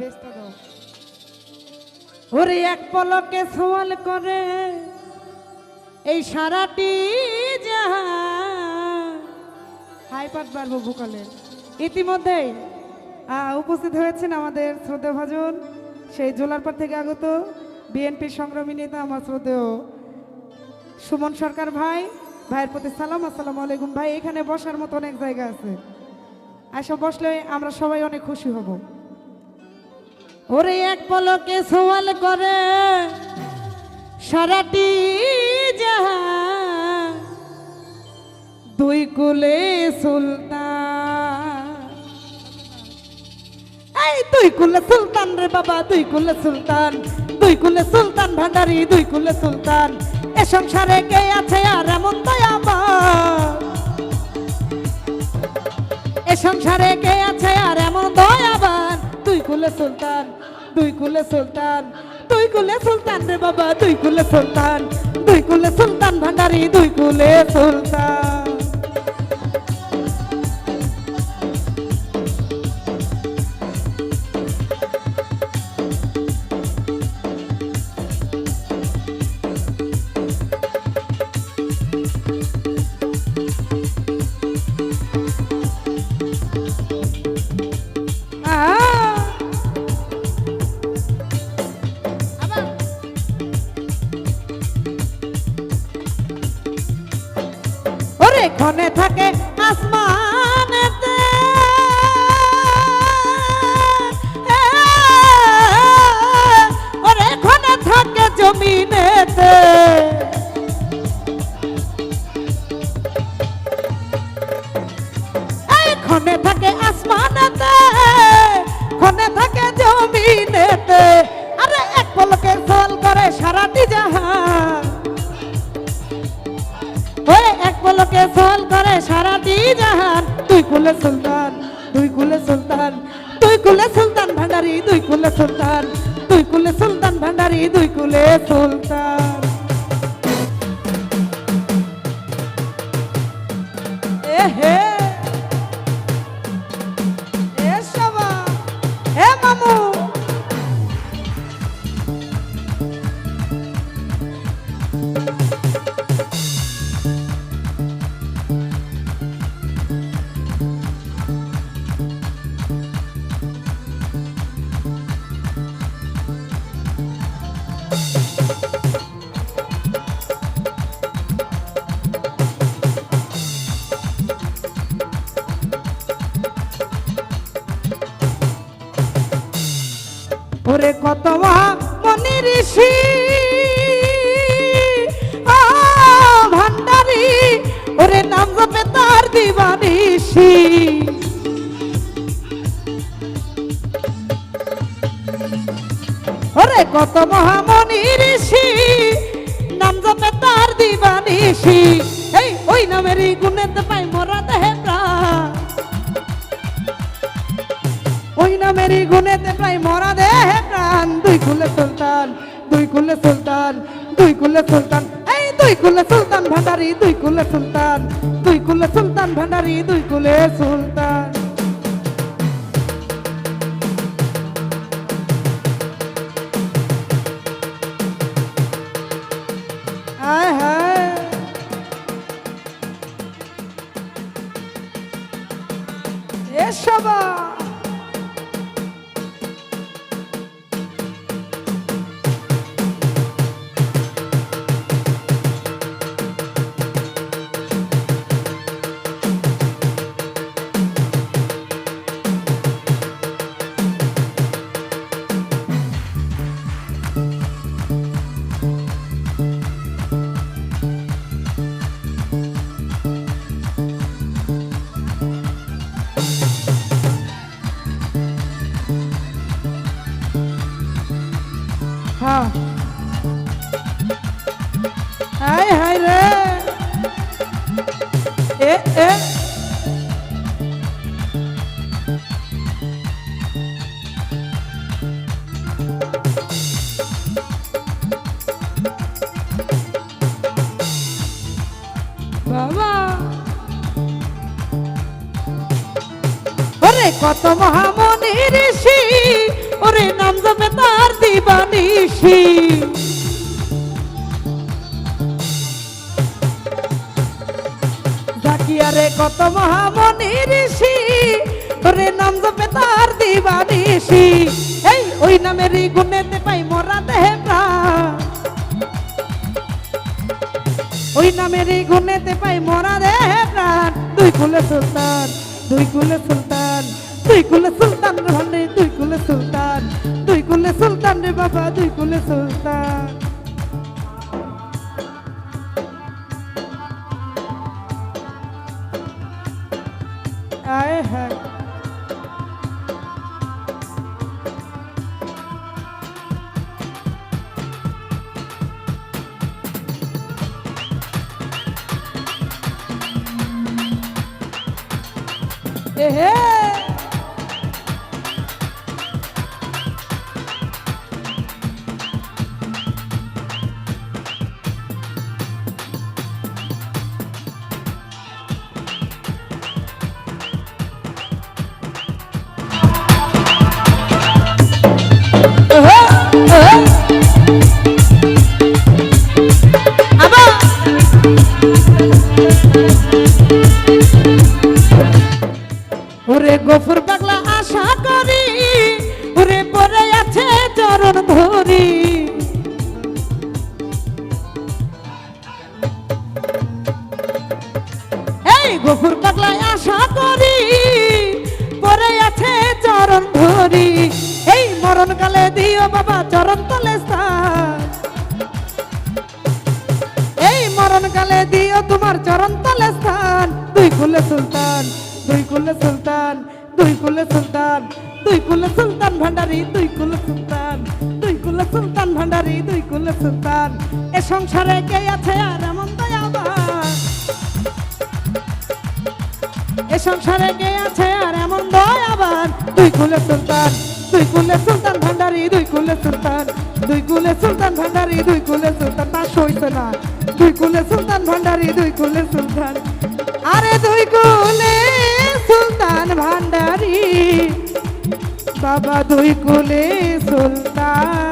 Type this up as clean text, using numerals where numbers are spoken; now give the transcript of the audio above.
ব্যস্ত দাও ওরে এক পলকে সওয়াল করে এই সারাটি জাহান। হাই পাট বাড়বো ভূকালে ইতিমধ্যেই উপস্থিত হয়েছেন আমাদের শ্রদ্ধেয়ভাজন সেই জোলারপাড় থেকে আগত বিএনপির সংগ্রামী নেতা আমার শ্রদ্ধেয় সুমন সরকার ভাইয়ের প্রতি সালাম। আসসালামু আলাইকুম ভাই। এখানে বসার মতো অনেক জায়গা আছে, আসা বসলে আমরা সবাই অনেক খুশি হব। ওরে এক পলকে সওয়াল করে সারাটি জাহান, দুই কুলে সুলতান। এই দুই কুলে সুলতান রে বাবা, দুই কুলে সুলতান, দুই কুলে সুলতান ভান্ডারি, দুই কুলে সুলতান। এ সংসারে কে আছে আর এমন দয়াবান, এ সংসারে কে আছে আর এমন দয়াবান। দুই কুলে সুলতান, দুই কুলে সুলতান, দুই কুলে সুলতান রে বাবা, দুই কুলে সুলতান, দুই কুলে সুলতান ভান্ডারি, দুই কুলে সুলতান। ক্ষণে থাকে আসমানেতে, ওরে ক্ষণে থাকে জমিনেতে। এই ক্ষণে থাকে আসমানেতে, ক্ষণে থাকে জমিনেতে। আরে এক পলকে সওয়াল করে সারাটি জাহান, এক পলকে সওয়াল করে সারাটি জাহান। দুই কুলে সুলতান, দুই কুলে সুলতান, দুই কুলে সুলতান ভান্ডারি, দুই কুলে সুলতান, দুই কুলে সুলতান ভান্ডারি, দুই কুলে সুলতান। এ হে এ সবা হে মামু, ওরে কত মনি ঋষি ভান্ডারি, ওরে নাম জপে তার দিবানিশি। ওরে কত মহামনি ঋষি নাম জপে তার দিবানিশি। এই ওই নামেরই গুণেতে পাই মরা দেহে প্রাণ, ওই নামেরই গুণেতে পাই মরা দেহে প্রাণ। দুই কুলে সুলতান, দুই কুলে সুলতান, দুই কুলে সুলতান। এই দুই কুলে সুলতান ভান্ডারি, দুই কুলে সুলতান, দুই কুলে সুলতান ভান্ডারি, দুই কুলে সুলতান। আয় হায় এ সবা হায় হায় রে এ এ বাবা ওরে কত মহামনি ঋষি ওরে জপে তার দিবানিশি জাকিয়ারে কত মহামনি ঋষি ওরে নাম জপে তার দিবানিশি এই ওই নামেরই গুণেতে পাই মোরা দেহে প্রাণ ওই নামেরই গুণেতে পাই মোরা দেহে প্রাণ দুই কুলে সুলতান দুই কুলে সুলতান দুই কুলে সুলতান রে ভান্ডে দুই কুলে সুলতান দুই কুলে সুলতান রে বাবা দুই কুলে সুলতান আয় হ্যাঁ এহে ওরে গফুর পাগলা আশা করি ওরে পরে আছে চরণ ধরি এই গফুর পাগলা আশা করি পরে আছে চরণ ধরি এই মরণ কালে দিও বাবা চরণ তলে স্থান এই মরণ কালে দিও তোমার চরণ তলে স্থান দুই কুলে সুলতান দুই কুলে সুলতান দুই কুলে সুলতান দুই কুলে সুলতান ভান্ডারী দুই কুলে সুলতান দুই কুলে সুলতান ভান্ডারী দুই কুলে সুলতান এ সংসারে কে আছে আর এমন দয়াবান এ সংসারে কে আছে আর এমন দয়াবান দুই কুলে সুলতান দুই কুলে সুলতান ভান্ডারী দুই কুলে সুলতান দুই কুলে সুলতান ভান্ডারী দুই কুলে সুলতান তা সইছে না দুই কুলে সুলতান ভান্ডারী দুই কুলে সুলতান আরে দুই কুলে সুলতান ভান্ডারী বাবা দুই কুলে সুলতান